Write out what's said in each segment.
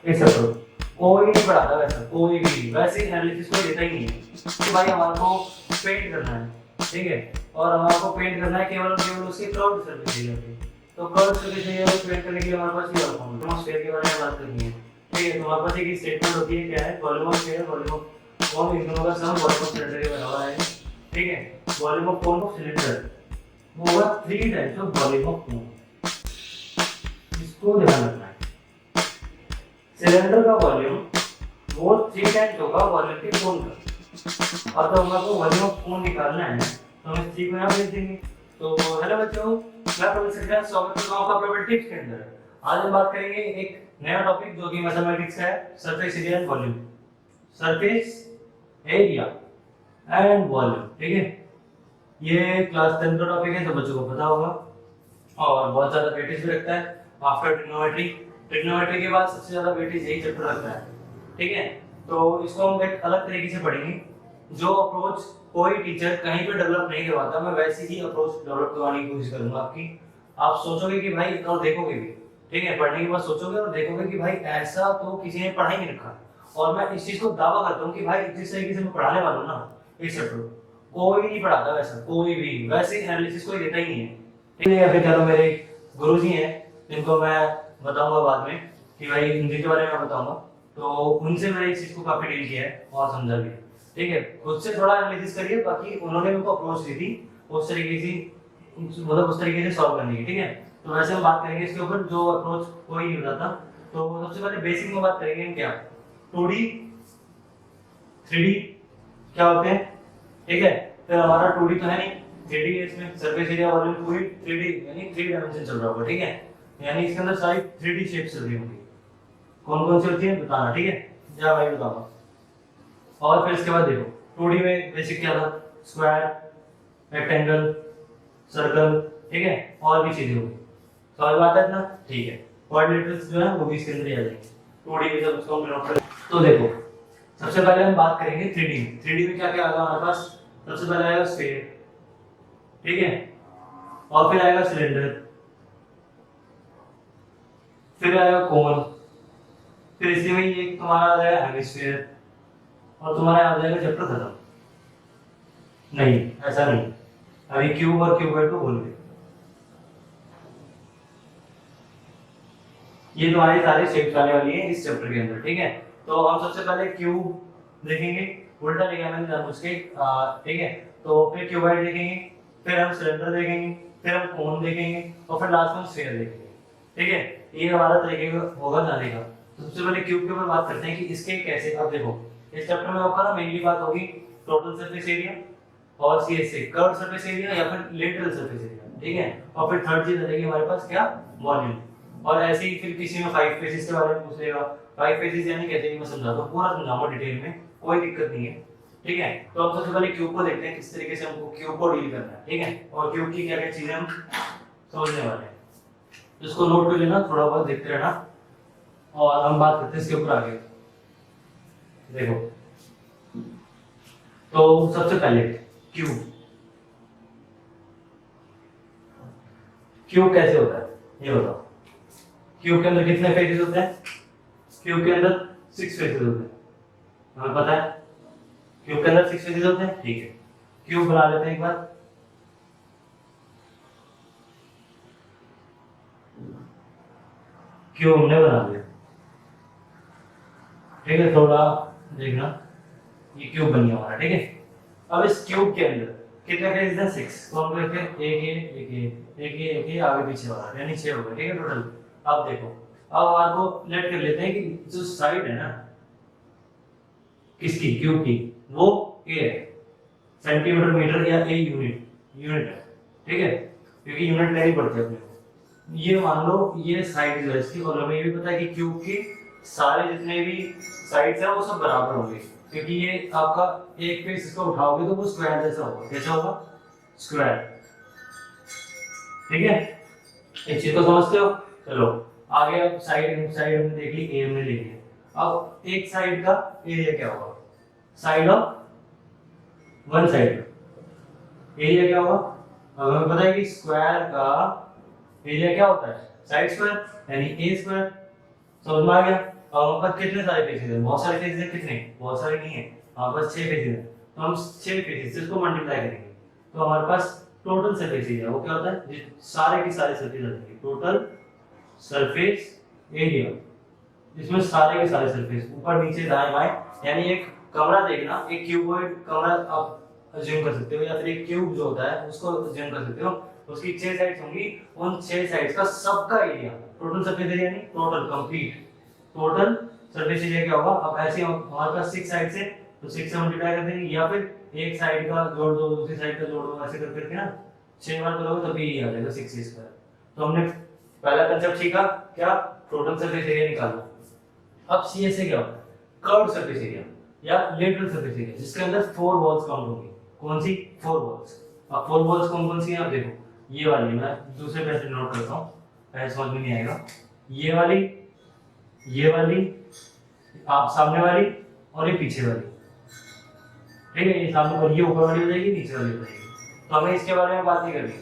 इस अप्रोच कोई नहीं पढ़ाता वैसा, कोई भी वैसे एनालिसिस कोई देता ही नहीं है कि भाई हमारे को पेंट करना है, ठीक है, और हमारे को पेंट करना है केवल और केवल उसकी कर्व सरफेस एरिया पे। तो कर्व सरफेस एरिया को पेंट करने के लिए हमारे पास ये वाला फॉर्मूला एटमॉस्फेयर के बारे में बात करनी है, ठीक है। तो हमारे पास एक स्टेटमेंट होती है, क्या है, volume of sphere, volume of कौन, इन दोनों का सम वॉल्यूम ऑफ सिलेंडर के बराबर है, ठीक है। वॉल्यूम ऑफ कौन ऑफ सिलेंडर वो होगा 3 टाइम्स ऑफ वॉल्यूम ऑफ कौन, इसको ध्यान रखना है। सिलेंडर का वॉल्यूम वो 3 टाइम्स होगा वॉल्यूम के कोन का, और तो हमको वॉल्यूम ऑफ कोन निकालना है तो हम इस चीज को यहाँ भेज देंगे। तो हेलो बच्चों, मैं प्रोफेसर सिद्धार्थ स्वागत करता हूँ आपका प्रोबेबिलिटी टिप्स के अंदर। आज हम बात करेंगे एक नया टॉपिक जो कि मैथमेटिक्स का है, surface area and volume, surface area and volume, ठीक है। ये क्लास 10 का टॉपिक है, तो बच्चों को पता होगा और बहुत ज्यादा वेटेज भी रखता है आफ्टर ट्रिग्नोमेट्री। ट्रिग्नोमेट्री के बाद सबसे ज्यादा वेटेज यही चैप्टर रखता है, ठीक है। तो इसको हम एक अलग तरीके से पढ़ेंगे। जो अप्रोच कोई टीचर कहीं पे डेवलप नहीं करवाता, मैं वैसी ही अप्रोच डेवलप करवाने की कोशिश करूंगा आपकी। आप सोचोगे कि भाई, और देखोगे भी, ठीक है, पढ़ने के बाद सोचोगे और देखोगे कि भाई ऐसा तो किसी ने पढ़ा ही नहीं रखा। और मैं इस चीज को दावा करता हूँ कि भाई जिस तरीके से मैं पढ़ाने वाला हूँ ना इस चैप्टर, कोई नहीं पढ़ाता वैसा, कोई भी वैसे एनालिसिस कोई देता ही नहीं है, ठीक है। फिर चलो मेरे गुरुजी हैं जिनको मैं बताऊंगा बाद में कि भाई जिनके बारे में बताऊंगा, तो उनसे मैंने इस चीज को काफी डील किया है और समझा भी है, ठीक है। खुद से थोड़ा एनालिसिस करिए, बाकी उन्होंने मेरे को अप्रोच दी थी उस तरीके से, मतलब उस तरीके से सॉल्व करने की, ठीक है। तो वैसे हम बात करेंगे इसके ऊपर, जो अप्रोच कोई नहीं बताता। तो सबसे पहले बेसिक में बात करेंगे क्या, 2D 3D क्या होते हैं, ठीक है। फिर हमारा 2D तो है नहीं, 3D है, इसमें सरफेस एरिया वॉल्यूम पूरी 3D यानी 3 डायमेंशन चल रहा होगा, ठीक है। यानी इसके अंदर सारी 3D शेप्स चल रही होंगी, कौन कौन सी होती है बताना, ठीक है, या भाई बताऊंगा। और फिर इसके बाद देखो 2D में बेसिक क्या था, स्क्वायर, रेक्टेंगल, सर्कल, ठीक है, और भी चीजें होगी, समझ बात है ना, ठीक है। कोऑर्डिनेटर्स जो है वो भी इसके अंदर ही आ जाएंगे 2D में जब उसको हम डिनोट करें। तो देखो सबसे पहले हम बात करेंगे 3D में। 3D में क्या क्या आएगा हमारे पास, सबसे पहले आएगा स्फीयर, ठीक है, और फिर आएगा सिलेंडर, फिर आएगा कोन, फिर इसी में ये तुम्हारा आ जाएगा हेमिस्फीयर, और तुम्हारा आ जाएगा चैप्टर खत्म। नहीं, ऐसा नहीं, अभी क्यूब और क्यूबॉइड को भूल गए, ये तुम्हारी सारी शेप्स आने वाली है इस चैप्टर के अंदर, ठीक है। तो हम सबसे पहले क्यूब देखेंगे, उल्टा लिखा मैंने जानबूझ के, ठीक है। तो फिर क्यूबॉइड देखेंगे, फिर हम सिलेंडर देखेंगे, फिर हम कोन देखेंगे, और फिर लास्ट में स्फीयर देखेंगे, ठीक है। ये हमारा तरीके होगा जाने का। तो सबसे पहले क्यूब के ऊपर बात करते हैं कि इसके कैसे, अब देखो इस चैप्टर में आपका ना मेनली बात होगी टोटल सरफेस एरिया और सीएसए कर्व सरफेस एरिया या फिर लेटरल सरफेस एरिया, ठीक है। और फिर थर्ड चीज आ जाएगी हमारे पास क्या, वॉल्यूम। और ऐसे ही फिर किसी में 5 फेसेस के बारे में पूछ लेगा, 5 फेसेस यानी कैसे, मैं समझाता हूँ, पूरा समझाऊंगा डिटेल में, कोई दिक्कत नहीं है, ठीक है। तो अब सबसे पहले क्यूब को देखते हैं किस तरीके से हमको क्यूब को डील करना है, ठीक है, और क्यूब की क्या क्या चीजें हम समझने वाले हैं। इसको नोट कर लेना, थोड़ा बहुत देखते रहना, और हम बात करते हैं इसके ऊपर आगे। देखो तो सबसे पहले क्यूब, क्यूब कैसे होता है ये बताओ। क्यूब के अंदर कितने फेसेस होते हैं, क्यूब के अंदर 6 फेसेस होते हैं, हमें पता है क्यूब के अंदर 6 फेसेस होते हैं, ठीक है। क्यूब बना लेते हैं एक बार, क्यूब हमने बना लिया, ठीक है। थोड़ा देखना, ये क्यूब बन गया हमारा, ठीक है। अब इस क्यूब के अंदर कितने फेसेस हैं, 6, कौन कौन से, एक ये एक ये एक ये एक ये आगे पीछे वाला, यानी 6 हो गए, ठीक है टोटल। अब देखो, अब आपको लेट कर लेते हैं कि जो साइड है ना किसकी, क्यूब की, वो ए है, सेंटीमीटर मीटर या ए यूनिट, यूनिट है, ठीक है, क्योंकि यूनिट लेनी पड़ती है अपने को। ये मान लो ये साइड जो है इसकी, और हमें ये भी पता है कि क्यूब की सारे जितने भी साइड्स हैं वो सब बराबर होंगे, क्योंकि ये आपका एक फेस इसको उठाओगे तो वो स्क्वायर जैसा होगा, कैसा होगा, स्क्वायर, ठीक है। इस चीज को समझते हो, चलो आगे। अब साइड साइड हमने देख ली, ए हमने ले लिया। अब एक साइड का एरिया क्या होगा, side of one side area क्या होगा, अब हमें पता है कि स्क्वायर का एरिया क्या होता है, साइड स्क्वायर यानी ए स्क्वायर, समझ में आ गया। और हमारे पास कितने सारे फेसेस हैं, बहुत सारे फेसेस हैं, कितने, बहुत सारे नहीं है, हमारे पास 6 फेसेस हैं, तो हम 6 फेसेस को मल्टीप्लाई करेंगे तो हमारे पास टोटल सरफेस एरिया वो क्या होता है, सारे के सारे सरफेस आ जाएंगे, टोटल सरफेस एरिया, इसमें सारे के सारे सरफेस ऊपर नीचे दाएं बाएं, यानी एक कमरा देखना, एक क्यूबॉइड कमरा आप अज्यूम कर सकते हो, या फिर एक क्यूब जो होता है उसको अज्यूम कर सकते हो, उसकी 6 साइड्स होंगी, उन 6 साइड्स का सबका एरिया, टोटल सरफेस एरिया नहीं, total complete total surface area क्या होगा। अब ऐसे हमारे पास 6 साइड्स है तो 6 से मल्टीप्लाई कर देंगे, या फिर एक साइड का जोड़ दो दूसरी साइड का जोड़ दो, ऐसे कर करके ना 6 बार करोगे तभी ये आ जाएगा 6 स्क्वायर। तो हमने पहला कंसेप्ट सीखा क्या, टोटल सरफेस एरिया निकालना। अब सीएसए क्या होता है, कर्व्ड सरफेस एरिया या लेटरल सरफेस एरिया, जिसके अंदर 4 वॉल्स काउंट होंगी, कौन सी 4 वॉल्स। अब 4 वॉल्स कौन कौन सी हैं आप देखो, ये वाली मैं दूसरे पे से नोट करता हूँ, ऐसे समझ में नहीं आएगा, ये वाली आप सामने वाली और ये पीछे वाली, ठीक है, ये सामने वाली, ये ऊपर वाली हो जाएगी, नीचे वाली हो जाएगी, तो हमें इसके बारे में बात नहीं करनी।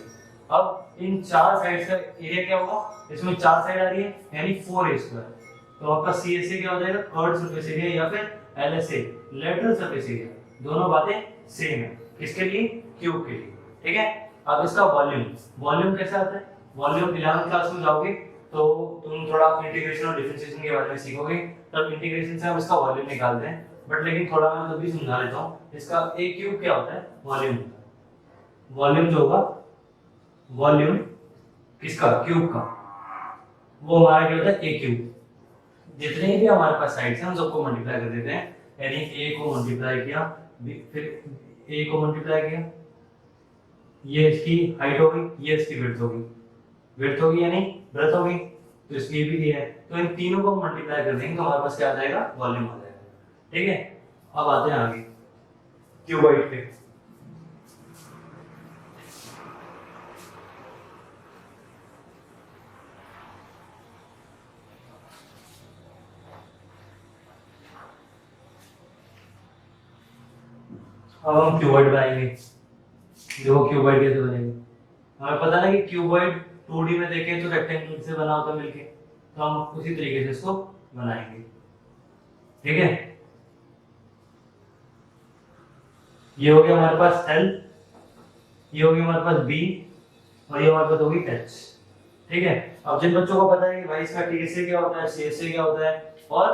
अब इन 4 साइड्स का एरिया क्या होगा, इसमें 4 साइड आ रही है यानी 4a स्क्वायर, तो आपका सीएसए क्या हो जाएगा, कर्व्ड सरफेस एरिया या फिर एलएसए लेटरल सरफेस एरिया, दोनों बातें सेम है, किसके लिए, क्यूब के लिए, ठीक है। अब इसका वॉल्यूम कैसे आता है, वॉल्यूम 11वीं क्लास में जाओगे तो तुम थोड़ा इंटीग्रेशन और डिफरेंशिएशन के बारे में सीखोगे, तब इंटीग्रेशन से हम इसका वॉल्यूम निकालते हैं, बट लेकिन थोड़ा मैं तब भी समझा देता हूँ, इसका ए क्यूब क्या होता है, वॉल्यूम जो होगा, वॉल्यूम किसका, क्यूब का, वो हमारा क्या होता है, ए क्यूब, जितने भी हमारे पास साइड्स हैं उन सबको मल्टीप्लाई कर देते हैं, यानी ए को मल्टीप्लाई किया, फिर ए को मल्टीप्लाई किया, ये इसकी हाइट होगी, ये इसकी विड्थ होगी यानी ब्रेथ होगी, तो इसकी भी दिया है, तो इन तीनों को मल्टीप्लाई कर देंगे तो हमारे पास क्या आ जाएगा, वॉल्यूम आ जाएगा, ठीक है। अब आते हैं आगे क्यूबॉइड पे। अब हम क्यूबॉइड बनाएंगे, देखो क्यूबॉइड कैसे बनेगा, हमें पता है कि क्यूबॉइड 2D में देखें तो रेक्टेंगल से बना होता है मिलके, तो हम उसी तरीके से इसको बनाएंगे, ठीक है। ये हो गया हमारे पास L, ये हो गया हमारे पास B और ये हमारे पास होगी H, ठीक है। अब जिन बच्चों को पता है कि भाई इसका TSA क्या होता है, CSA क्या होता है और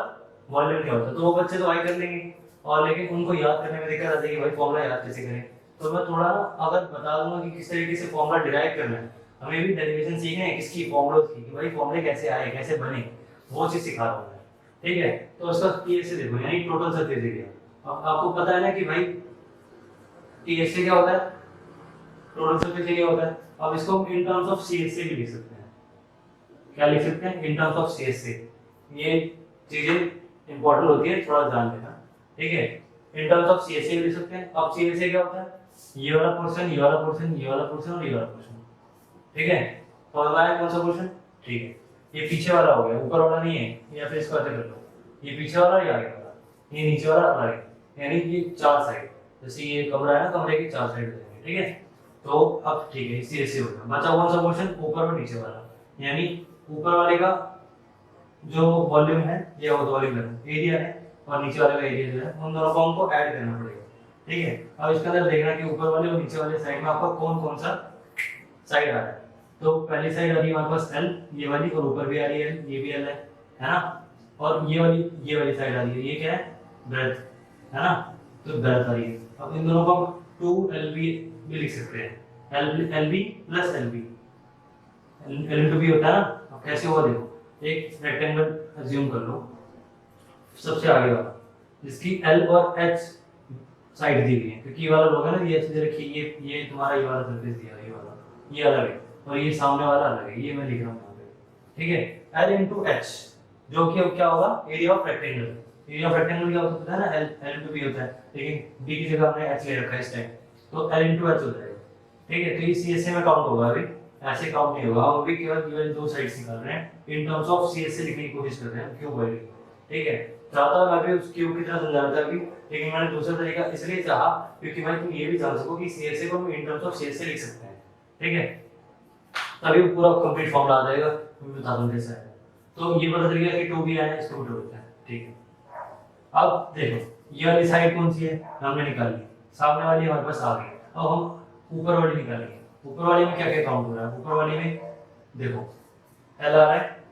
वॉल्यूम क्या होता है, तो वो बच्चे तो आई कर लेंगे, और लेकिन उनको याद करने में दिक्कत आती है कि भाई फॉर्मूला याद कैसे करें, तो मैं थोड़ा ना अगर बता दूंगा कि किस तरीके से फॉर्मूला डिराइव करना है, हमें भी डेरिवेशन सीखना है किसकी, फॉर्मूलों की, कि भाई फॉर्मूले कैसे आए, कैसे बने, वो चीज सिखा रहा हूं मैं, ठीक है। तो उसका टीएसए देखो, यानी टोटल सरफेस एरिया। अब आपको पता है ना कि भाई टीएसए क्या होता है, टोटल सरफेस एरिया होता है। अब इसको हम इन टर्म्स ऑफ सीएसए भी लिख सकते हैं, क्या लिख सकते हैं, इन टर्म्स ऑफ सीएसए, ये चीजें इंपॉर्टेंट होती है, थोड़ा ध्यान देना, ठीक है। इन टर्म्स ऑफ सीएसए भी लिख सकते हैं। अब सीएसए क्या होता है, ये वाला पोर्शन, ये वाला पोर्शन, ये वाला पोर्शन और ये वाला पोर्शन, ठीक है। तो हमारा कौन सा पोर्शन, ठीक है, ये पीछे वाला हो गया, ऊपर वाला नहीं है, या फिर इसको ऐसे कर लो, ये पीछे वाला, ये आगे वाला, ये नीचे वाला और आगे, यानी ये 4 साइड, जैसे ये कमरा है ना, कमरे की 4 साइड हो जाएंगे, ठीक है। तो अब ठीक है, सीएसए हो गया, बचा कौन सा पोर्शन, ऊपर और नीचे वाला, यानी ऊपर वाले का जो वॉल्यूम है, ये वॉल्यूम है, एरिया है, और नीचे वाले का एरिया जो है, उन दोनों को हमको ऐड करना पड़ेगा, ठीक है। अब इसके अंदर देखना कि ऊपर वाले और नीचे वाले साइड में आपका कौन कौन सा साइड आ रहा है। तो पहली साइड आ रही है हमारे पास L, ये वाली, और ऊपर भी आ रही है, ये भी L है ना, और ये वाली साइड आ रही है, ये क्या है, ब्रेथ, है ना, तो ब्रेथ आ रही है। अब इन दोनों को 2LB भी लिख सकते हैं, LB प्लस LB, L भी होता है ना। अब कैसे होगा देखो, एक रेक्टेंगल अज्यूम कर लो, सबसे आगे वाला, जिसकी L और H साइड दी हुई है, क्योंकि ये वाला लोग है ना, ये ऐसे रखिए, ये तुम्हारा ये वाला सरफेस दिया है, ये वाला, ये अलग है, और ये सामने वाला अलग है, ये मैं लिख रहा हूँ यहाँ पे, ठीक है। L into H, जो कि अब क्या होगा, area of rectangle, area of rectangle क्या होता है ना, L into B होता है, लेकिन B की जगह हमने H ले रखा है इस टाइम, तो L into H हो जाएगा, ठीक है। तो ये CSA में काउंट होगा, अभी ऐसे काउंट नहीं होगा, हम अभी केवल 2 साइड्स निकाल रहे हैं, इन टर्म्स ऑफ CSA लिखने की कोशिश कर रहे हैं, क्यूबॉइड, ठीक है। चाहता मैं भी उस क्यूब की तरह समझा रहा था अभी, लेकिन मैंने दूसरा तरीका इसलिए चाहा क्योंकि भाई तुम ये भी जान सको कि CSA को हम इन टर्म्स ऑफ CSA लिख सकते हैं, ठीक है। तभी पूरा कंप्लीट फॉर्मूला आ जाएगा, मैं बता दूं कैसे है। तो ये पता चल गया कि 2B आया, इसको भी होता है। ठीक है। अब देखो ये वाली साइड कौन सी है, हमने निकाल ली, सामने वाली हमारे पास आ गई। अब हम ऊपर वाली निकालेंगे। ऊपर वाली में क्या क्या काउंट हो रहा है, ऊपर वाली में देखो एल आ रहा है,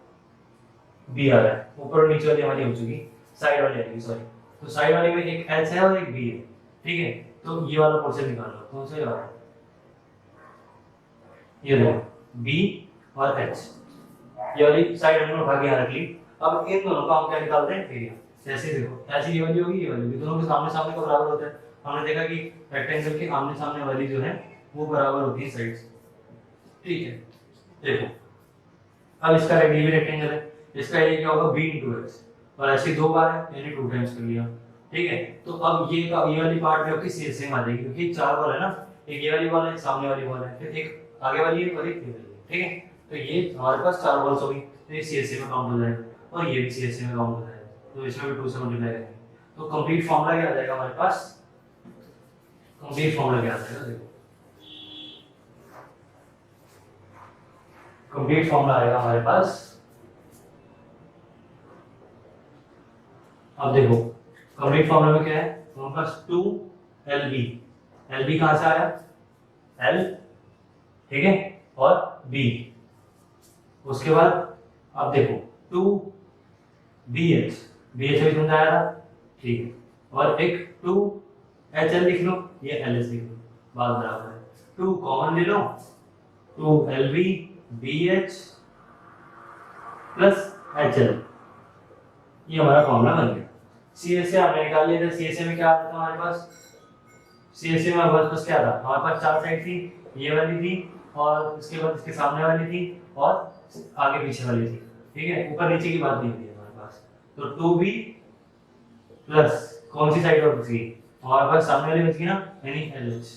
बी आ रहा है, ऊपर और नीचे वाली हमारी हो चुकी, साइड वाली आएगी सॉरी। तो साइड वाली में एक एच है और एक बी है, ठीक है। तो ये वाला पोर्शन निकाल लो, कौन सा वाला, ये देखो बी और एच, ये वाली साइड हमने उठा के यहाँ रख ली। अब इन दोनों का हम क्या निकालते हैं, एरिया। जैसे देखो ऐसी ये वाली होगी, ये वाली होगी, दोनों के सामने सामने का बराबर होता है। हमने देखा कि रेक्टेंगल के आमने सामने वाली जो है वो बराबर होती है साइड्स, ठीक है। देखो अब इसका ये भी रेक्टेंगल है, इसका एरिया क्या होगा, b × x, और ऐसे दो बार है यानी 2 टाइम्स कर लिया, ठीक है। तो अब ये वाली पार्ट में आपकी सेम आ जाएगी, क्योंकि चार बॉल है ना, एक ये वाली बॉल है, सामने वाली बॉल है, फिर एक आगे वाली है और एक ये वाली है, ठीक है। तो ये हमारे पास चार बॉल्स होगी, तो ये CSA में काउंट हो जाएगा, और ये भी CSA में काउंट हो जाएगा, तो इसमें भी 2 से मल्टीप्लाई करेंगे। तो कंप्लीट फॉर्मूला क्या आ जाएगा हमारे पास, कंप्लीट फॉर्मूला क्या आ जाएगा, देखो कंप्लीट फॉर्मूला आएगा हमारे पास। अब देखो कंप्लीट फॉर्मूला में क्या है, हमारे पास 2LB, LB कहां से आया, L, ठीक है, और B, उसके बाद अब देखो 2BH, BH भी समझाया था, ठीक है, और एक 2HL लिख लो, ये LS लिख लो, बात बराबर है। 2 कॉमन ले लो, 2LB BH प्लस HL, ये हमारा फॉर्मूला बन गया। CSA हमने निकाल लिया था, CSA में क्या आता था हमारे पास, CSA में हमारे पास क्या था, हमारे पास चार साइड थी, ये वाली थी, और इसके बाद इसके सामने वाली थी, और आगे पीछे वाली थी, ठीक है। ऊपर नीचे की बात नहीं होती है हमारे पास। तो 2B प्लस कौन सी साइड और बच गई, हमारे पास सामने वाली बच गई ना, यानी LH,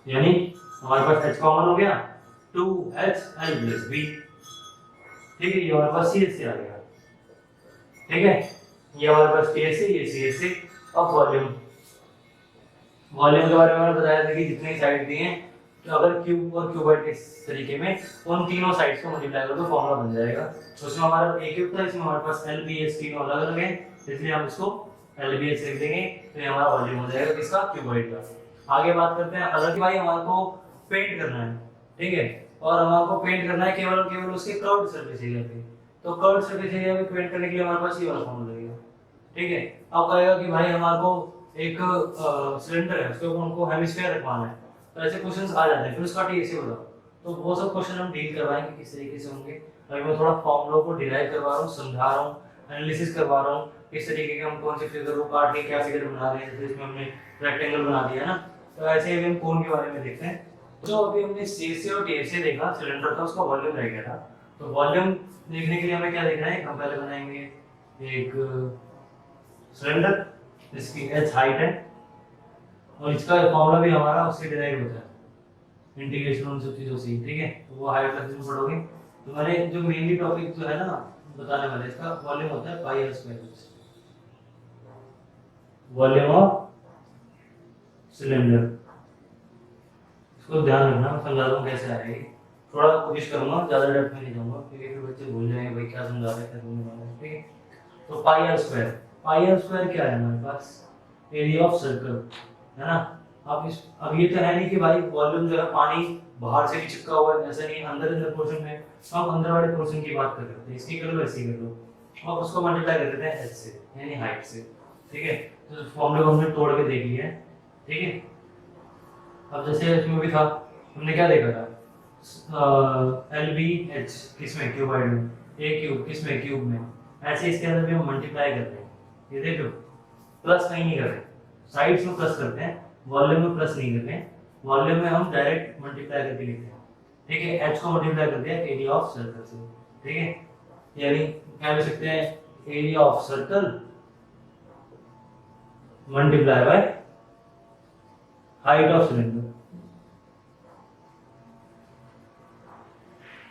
यानी हमारे पास H कॉमन हो गया, 2HL प्लस B, ठीक है। ये हमारे पास CSA आ गया, ठीक है। ये हमारे पास CSA, ये CSA। अब वॉल्यूम, वॉल्यूम के बारे में मैंने बताया था कि जितनी साइड दी हैं, तो अगर क्यूब और क्यूबॉइड के तरीके में उन तीनों साइड्स को मल्टीप्लाई करो तो फॉर्मूला बन जाएगा। तो उसमें हमारा एक क्यूब था, इसमें हमारे पास LBH तीनों अलग अलग हैं, इसलिए हम इसको LBH लिख देंगे, तो ये हमारा वॉल्यूम हो जाएगा किसका, क्यूबॉइड का। आगे बात करते हैं अगर भाई हमारे को पेंट करना है, ठीक है, और हमारे को पेंट करना है केवल और केवल उसके कर्व्ड सरफेस एरिया पे, तो कर्व्ड सरफेस एरिया पे पेंट करने के लिए हमारे पास ये वाला फॉर्मूला लगेगा, ठीक है। अब कहेगा कि भाई हमारे को एक सिलेंडर है, उसके ऊपर हमको हेमिस्फीयर रखवाना है, तो ऐसे क्वेश्चंस आ जाते हैं, फिर उसका TSA बताओ, तो वो सब क्वेश्चन हम डील करवाएंगे किस तरीके से होंगे। अभी मैं थोड़ा फॉर्मूला को डिराइव करवा रहा हूँ, समझा रहा हूँ, एनालिसिस करवा रहा हूँ, किस तरीके के हम कौन से फिगर को काट के क्या फिगर बना रहे हैं, जैसे इसमें हमने रेक्टेंगल बना दिया ना, तो ऐसे ही हम कोन के बारे में देखते हैं। जो अभी हमने CSA और TSA देखा, सिलेंडर था उसका वॉल्यूम रह गया था, तो वॉल्यूम देखने के लिए हमें क्या देखना है, हम पहले बनाएंगे एक सिलेंडर, इसकी h हाइट है, और इसका फॉर्मूला भी हमारा उससे डिराइव होता है, इंटीग्रेशन उन सब चीजों से, ठीक है। तो वो हाइट क्लासेस में पढ़ोगे। तो मैंने जो मेनली टॉपिक जो है ना बताने वाले, इसका वॉल्यूम होता है pi r square, volume of cylinder, इसको ध्यान रखना, मैं समझा दूं कैसे आएगी, थोड़ा कोशिश करूंगा, ज्यादा डेप्थ में नहीं जाऊंगा क्योंकि फिर बच्चे भूल जाएंगे भाई क्या समझा रहे हैं क्या समझने वाले हैं, ठीक है। तो pi r square, pi r square क्या है हमारे पास, एरिया ऑफ सर्कल, है ना। अब ये तो है नहीं कि भाई वॉल्यूम जो है पानी बाहर से भी चिपका हुआ है, ऐसा नहीं, अंदर पोर्शन में, तो हम अंदर वाले पोर्शन की बात कर रहे थे, इसकी कर लो ऐसी कर लो, और उसको मल्टीप्लाई कर देते हैं h से, यानी हाइट से, ठीक है। तो फॉर्मूले को हमने तोड़ के देख लिया है, ठीक है। अब जैसे इसमें भी था, हमने क्या देखा था, LBH किसमें, क्यूबॉइड में, a क्यूब किसमें, क्यूब में, ऐसे इसके अंदर भी हम मल्टीप्लाई कर रहे हैं, ये देखो प्लस कहीं नहीं कर रहे, साइड्स में प्लस करते हैं, वॉल्यूम में प्लस नहीं करते हैं, वॉल्यूम में हम डायरेक्ट मल्टीप्लाई करके लिखते हैं, ठीक है। h को मल्टीप्लाई कर दिया एरिया ऑफ सर्कल से, ठीक है, यानी क्या लिख सकते हैं, area of circle multiply by height of cylinder.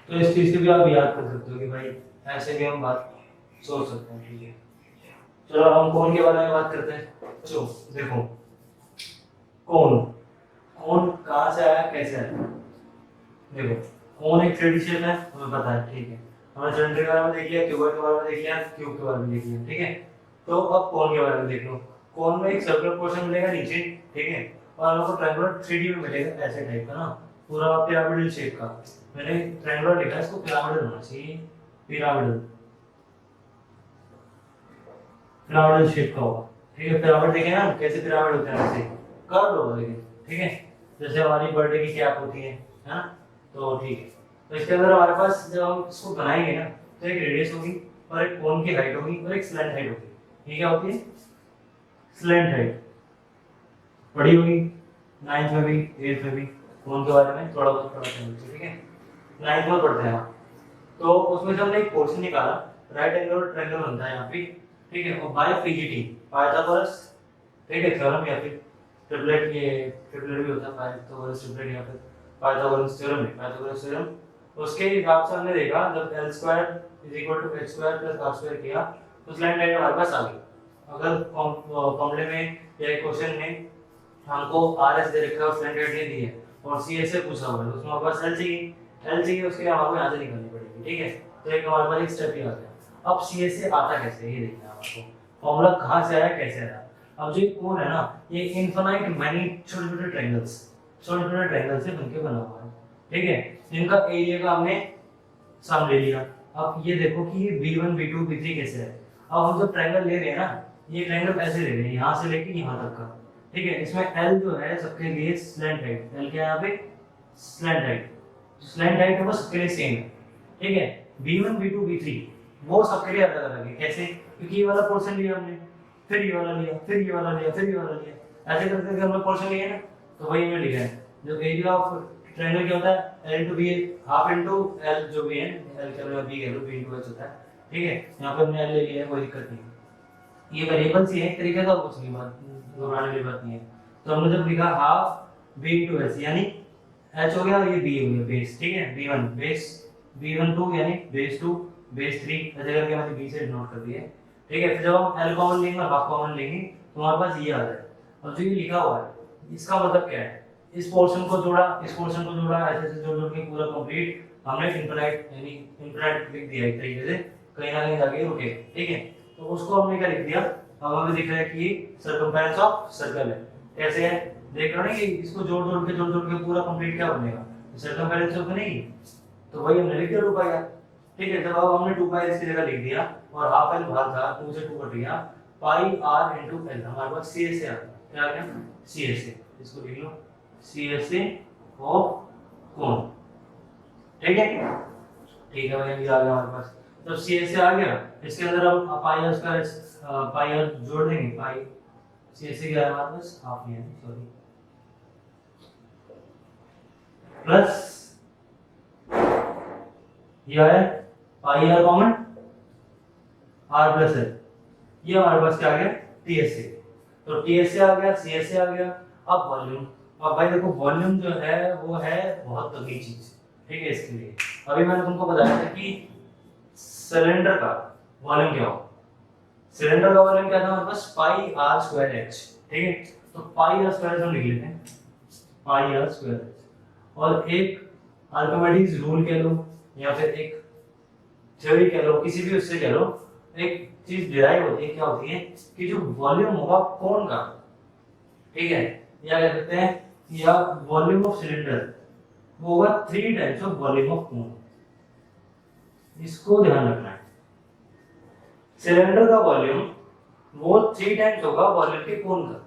तो इस चीज से भी आप याद कर सकते हो कि भाई ऐसे भी हम बात सोच सकते हैं, ठीक है। चलो हम कोण के बारे में बात करते हैं। चलो देखो कोण, कोण कहाँ से आया कैसे आया, देखो कोण एक 3D शेप है हमें पता है, ठीक है। हमने सिलेंडर के बारे में देख लिया, क्यूबॉइड के बारे में देख लिया, क्यूब के बारे में देख लिया, ठीक है। तो अब कोन के बारे में देख लो। कोन में एक सर्कुलर पोर्शन मिलेगा नीचे, ठीक है, और हमको ट्रायंगुलर 3D में मिलेगा ऐसे टाइप का ना, पूरा पिरामिडल शेप का। मैंने ट्रायंगुलर लिखा है, इसको पिरामिडल होना चाहिए, पिरामिडल, पिरामिडल शेप का होगा, ठीक है। पिरामिड देखे ना कैसे पिरामिड होते हैं, ऐसे कर्व होगा लेकिन, ठीक है, जैसे हमारी बर्थडे की कैप होती है ना, तो ठीक है। तो इसके अंदर हमारे पास जब हम इसको बनाएंगे ना, तो एक रेडियस होगी और एक कोन की हाइट होगी और एक स्लैंट हाइट होगी। ये क्या होती है? स्लैंट हाइट बड़ी होगी, 9th में भी 8th में भी कोन के बारे में थोड़ा बहुत पढ़ा है, ठीक है, 9th में पढ़ते हैं आप। तो उसमें से हमने एक पोर्शन निकाला, राइट एंगल ट्रायंगल बनता है यहाँ पे, ठीक है, और बाय पीजीटी, पाइथागोरस, ठीक है, थ्योरम, या फिर ट्रिपलेट, ये ट्रिपलेट भी होता है, पाइथागोरस ट्रिपलेट या फिर पाइथागोरस थ्योरम है, पाइथागोरस थ्योरम। उसके हिसाब से हमने देखा जब l² = h² + r² किया तो स्लैंट हाइट हमारे पास आ गई। अगर फॉर्मूले में या क्वेश्चन में हमको RS दे रखा है और स्लैंट हाइट दे दी है और CS से पूछा हुआ है, उसमें हमारे पास L चाहिए, L चाहिए, उसके लिए हमको यहाँ से निकालनी पड़ेगी, ठीक है। तो एक हमारे पास एक स्टेप ही आ गया। अब CS से आता कैसे, ये देखना है आपको, फॉर्मूला कहाँ से आया, कैसे आया। अब जो कोन है ना, ये इनफाइनाइट मैनी छोटे छोटे ट्रायंगल्स, छोटे छोटे ट्रायंगल से बनके बना हुआ है, ठीक है, जिनका एरिया का हमने सम ले लिया। अब ये देखो कि ये B1 B2 B3 कैसे है। अब हम जो ट्रायंगल ले रहे हैं ना, ये ट्रायंगल ऐसे ले रहे हैं, यहाँ से लेके यहाँ तक का, ठीक है। इसमें L जो है सबके लिए स्लैंट हाइट, L क्या है यहाँ पे, स्लैंट हाइट, स्लैंट हाइट है वो सबके लिए सेम है, ठीक है। B1 B2 B3 वो सबके लिए अलग अलग है, कैसे, क्योंकि ये वाला पोर्शन लिया हमने, फिर ये वाला लिया, फिर ये वाला लिया, फिर ये वाला लिया, ऐसे करके करके हमने पोर्शन लिया ना, तो वही में लिखा है। जो एरिया ऑफ ट्रायंगल क्या होता है, L * B, half into L जो भी है, L कह लो B कह लो, B * H होता है, ठीक है। यहाँ पे हमने L ले लिया है, कोई दिक्कत नहीं, ये वेरिएबल्स ही है, तरीके का कुछ नहीं, बात घबराने वाली बात नहीं है। तो हमने जब लिखा हाफ B * H, यानी H हो गया और ये B हो गया बेस, ठीक है, B1 बेस, B1 2 यानी बेस 2 बेस 3, ऐसे करके मैंने B से नोट कर दिया है, ठीक है। फिर जब हम L कॉमन लेंगे और हाफ कॉमन लेंगे तो हमारे पास ये आ जाएगा। और जो ये लिखा हुआ है इसका मतलब क्या है, इस पोर्शन को जोड़ा, इस पोर्शन को जोड़ा, ऐसे ऐसे जोड़ जोड़ के पूरा कंप्लीट हमने इनफिनाइट यानी इनफिनाइट लिख दिया एक तरीके से, कहीं ना कहीं जाके रुके, ठीक है। तो उसको हमने क्या लिख दिया, अब हमें दिख रहा है कि सर्कमफेरेंस ऑफ सर्कल है, कैसे है देख रहे हो ना, कि इसको जोड़ जोड़ के पूरा कंप्लीट क्या बनेगा, सर्कमफेरेंस तो बनेगी। तो वही हमने लिख दिया 2 पाई r, ठीक है। जब अब हमने 2 पाई इसकी जगह लिख दिया और हाफ l भाग था 2 से 2 कट गया, पाई r * l, हमारे पास CS से आ गया, क्या आ गया, CS से, इसको लिख लो CS से ऑफ कोण, ठीक है, ठीक है भाई, ये आ गया हमारे पास। जब CS से आ गया, इसके अंदर हम पाई r जोड़ देंगे, पाई CS से क्या है हमारे पास, हाफ नहीं है, सॉरी, प्लस ये है पाई r कॉमन, r + l, ये हमारे पास क्या आ गया, TS से। तो TS से आ गया, CS से आ गया। अब वॉल्यूम, अब भाई देखो वॉल्यूम जो है वो है बहुत तगड़ी चीज, ठीक है। इसके लिए अभी मैंने तुमको बताया था कि सिलेंडर का वॉल्यूम क्या हो, सिलेंडर का वॉल्यूम क्या था हमारे पास, पाई r² h, ठीक है। तो पाई r² हम लिख लेते हैं, पाई r² h। और एक आर्किमिडीज रूल कह लो या फिर एक थ्योरी कह लो, किसी भी उससे कह लो, एक चीज डिराइव होती है, क्या होती है कि जो वॉल्यूम होगा कोन का, ठीक है, या कह सकते हैं या वॉल्यूम ऑफ सिलेंडर, वो होगा 3 टाइम्स ऑफ वॉल्यूम ऑफ कोन। इसको ध्यान रखना है, सिलेंडर का वॉल्यूम वो 3 टाइम्स होगा वॉल्यूम के कोन का।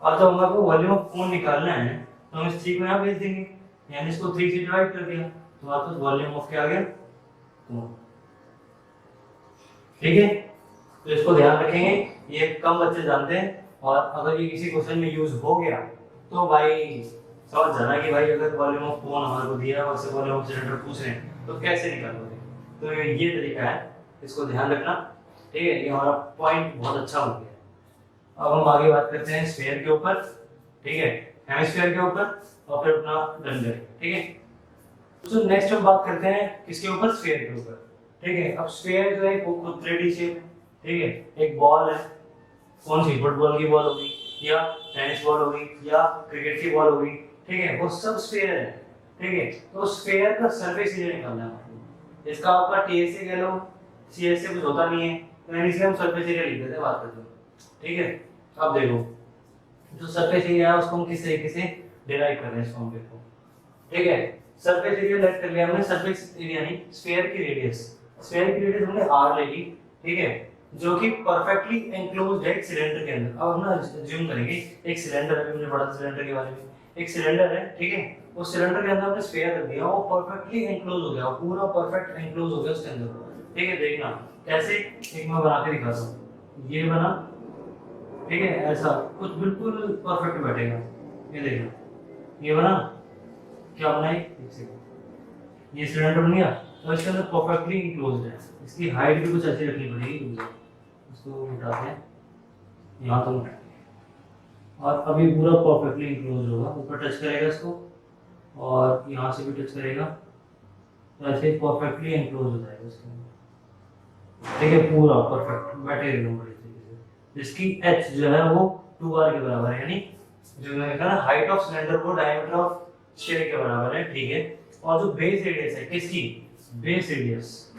अब जब हमको वॉल्यूम ऑफ कोन निकालना है तो हम इस 3 को यहाँ भेज देंगे, यानी इसको 3 से डिवाइड कर दिया, तो हमारे पास वॉल्यूम ऑफ क्या आ गया, कोन, ठीक है। तो इसको ध्यान रखेंगे, ये कम बच्चे जानते हैं, और अगर ये किसी क्वेश्चन में यूज हो गया तो भाई समझ जाना कि भाई अगर वॉल्यूम ऑफ कोन हमारे को दिया है और से वॉल्यूम ऑफ सिलेंडर पूछ रहे हैं तो कैसे निकालोगे। तो ये तरीका है, इसको ध्यान रखना, ठीक है। ये हमारा पॉइंट बहुत अच्छा हो गया। अब हम आगे बात करते हैं स्फीयर के ऊपर, ठीक है, हेमिस्फीयर के ऊपर, और फिर अपना डंडर, ठीक है। तो नेक्स्ट हम बात करते हैं किसके ऊपर, स्फीयर के ऊपर, ठीक है। अब स्फीयर जो है वो खुद 3D शेप है, ठीक है। एक बॉल है, कौन सी, फुटबॉल की बॉल होगी या टेनिस बॉल होगी या क्रिकेट की बॉल होगी, ठीक है, वो सब स्फीयर है, ठीक है। तो स्फीयर का सरफेस एरिया निकालना है, इसका आपका टीएसए कह लो, सीएसए कुछ होता नहीं है, तो इसलिए हम सरफेस एरिया लिख देते हैं बात करते हैं। ठीक है, अब देखो जो सरफेस एरिया है उसको हम किस तरीके से डिराइव कर रहे हैं, इसको हम देखो। ठीक है, सरफेस एरिया लेट कर लिया हमने, सरफेस एरिया नहीं, स्फीयर की रेडियस, स्फीयर की रेडियस हमने आर ले ली। ठीक है, जो कि परफेक्टली एनक्लोज्ड है एक सिलेंडर के अंदर। अब हम ना ज्यूम करेंगे एक सिलेंडर है, हमने पढ़ा सिलेंडर के बारे में, एक सिलेंडर है। ठीक है, उस सिलेंडर के अंदर हमने स्फीयर रख दिया, वो परफेक्टली एनक्लोज हो गया, पूरा परफेक्ट एनक्लोज हो गया उसके अंदर। ठीक है, देखना कैसे, एक मैं बना के दिखाता हूँ, ये बना। ठीक है, ऐसा कुछ बिल्कुल परफेक्ट बैठेगा, ये देखना, ये बना, क्या बना ये सिलेंडर बन गया, तो इसके अंदर परफेक्टली इनक्लोज्ड है। इसकी हाइट भी कुछ ऐसी रखनी पड़ेगी मुझे, इसको उठाते हैं यहाँ तो, और अभी पूरा परफेक्टली इनक्लोज होगा, ऊपर टच करेगा इसको और यहाँ से भी टच करेगा, तो ऐसे परफेक्टली इनक्लोज हो जाएगा इसके अंदर। ठीक है, पूरा परफेक्ट बैठे एकदम बड़ी तरीके से। इसकी एच जो है वो 2r के बराबर है, यानी जो मैंने कहा ना हाइट ऑफ सिलेंडर को डायमीटर ऑफ स्फीयर के बराबर है। ठीक है, और जो बेस रेडियस है किसकी, बेस रेडियस,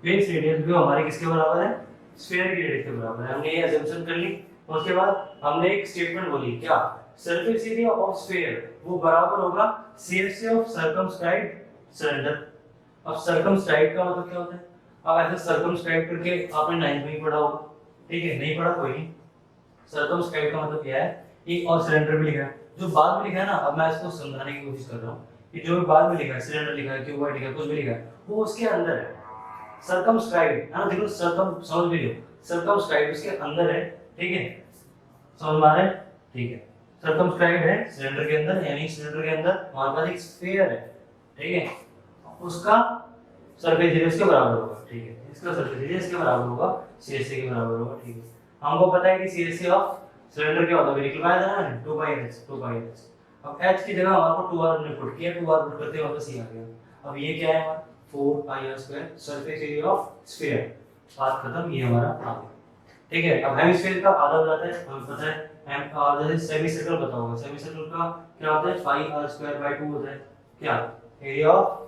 बेस रेडियस भी हमारे किसके बराबर है, स्फीयर की रेडियस के बराबर है। हमने ये अजम्पशन कर ली। उसके बाद हमने एक स्टेटमेंट बोली, क्या, सरफेस एरिया ऑफ स्फीयर वो बराबर होगा CSA ऑफ सर्कमस्क्राइब्ड सिलेंडर। अब सर्कमस्क्राइब्ड का मतलब क्या होता है, अब ऐसे सर्कमस्क्राइब करके आपने 9th में ही पढ़ा होगा। ठीक है, नहीं पढ़ा कोई नहीं, सर्कमस्क्राइब का मतलब क्या है, एक और सिलेंडर भी लिखा है, जो बाद में लिखा है ना, अब मैं इसको समझाने की कोशिश कर रहा हूँ कि जो भी बाद में लिखा है, सिलेंडर लिखा है, क्यूबॉइड लिखा है, कुछ भी लिखा है, वो उसके अंदर है। सर्कमस्क्राइब है ना, देखो सर्कम समझ भी लो, सर्कमस्क्राइब उसके अंदर है। ठीक है, समझ में आ रहा है। ठीक है, सर्कमस्क्राइब है सिलेंडर के अंदर, यानी सिलेंडर के अंदर हमारे पास एक स्फीयर है। ठीक है, उसका सरफेस एरिया इसके बराबर होगा। ठीक है, इसका सरफेस एरिया इसके बराबर होगा, CSA के बराबर होगा। ठीक है, हमको पता है कि CSA ऑफ सिलेंडर क्या होता है, निकलवाया था ना 2/h। अब h की जगह हमारे को 2r ने पुट किया, 2r पुट करते वापस ये आ गया। अब ये क्या है हमारा 4πr² surface area of sphere. बात खत्म, ये हमारा आ गया। ठीक है, अब हेमिस्फीयर का आधा हो जाता है, हमें पता है। जैसे सेमी सर्कल पता होगा, सेमी सर्कल का क्या होता है, πr²/2 होता है, क्या, area of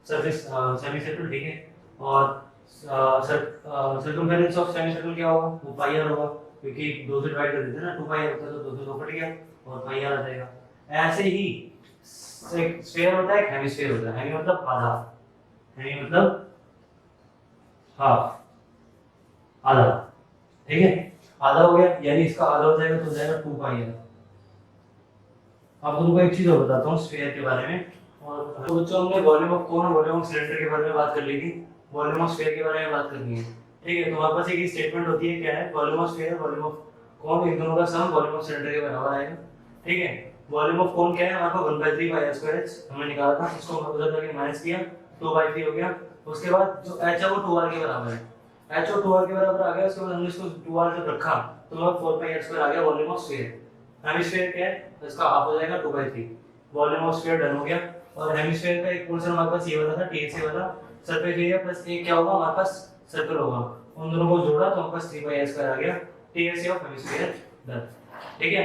surface semi circle. ठीक है, और सर्कमफेरेंस ऑफ सेमी सर्कल क्या होगा, वो πr होगा, क्योंकि 2 से डिवाइड कर देते हैं ना, 2πr होता है तो 2 से 2 कट गया और πr आ जाएगा। ऐसे ही स्फीयर होता है, हेमिस्फीयर होता है। हेमी मतलब आधा, हेमी मतलब हाफ, आधा। ठीक है, आधा हो गया, यानी इसका आधा हो जाएगा तो हो जाएगा 2πr। अब तुमको एक चीज और बताता हूँ स्फीयर के बारे में। और तो बच्चों हमने volume of cone, volume of cylinder के बारे में बात कर ली थी, वॉल्यूम ऑफ स्फीयर के बारे में बात करनी है। ठीक है, तो हमारे पास एक स्टेटमेंट होती है, क्या है, volume of sphere volume of cone, इन दोनों का सम वॉल्यूम ऑफ सिलेंडर के बराबर आएगा। ठीक है, वॉल्यूम ऑफ कोन क्या है, हमारे पास 1/3πr² हमने निकाला था, इसको उधर जाके माइनस किया, 2/3 हो गया। उसके बाद जो h है वो 2r के बराबर है, h और 2r के बराबर आ गया। उसके बाद हमने इसको 2r जब रखा तो हमारा 4πr² आ गया वॉल्यूम ऑफ स्फीयर। हेमिस्फीयर क्या है, तो इसका हाफ हो जाएगा 2/3, वॉल्यूम ऑफ स्फीयर डन हो गया। और हेमिस्फीयर का एक पोर्शन हमारे पास ये वाला था, TSA वाला, सरफेस एरिया प्लस एक क्या होगा हमारे पास, सर्कल होगा, उन दोनों को जोड़ा तो हमारे पास 3πr² आ गया, TSA ऑफ हेमिस्फीयर डन। ठीक है।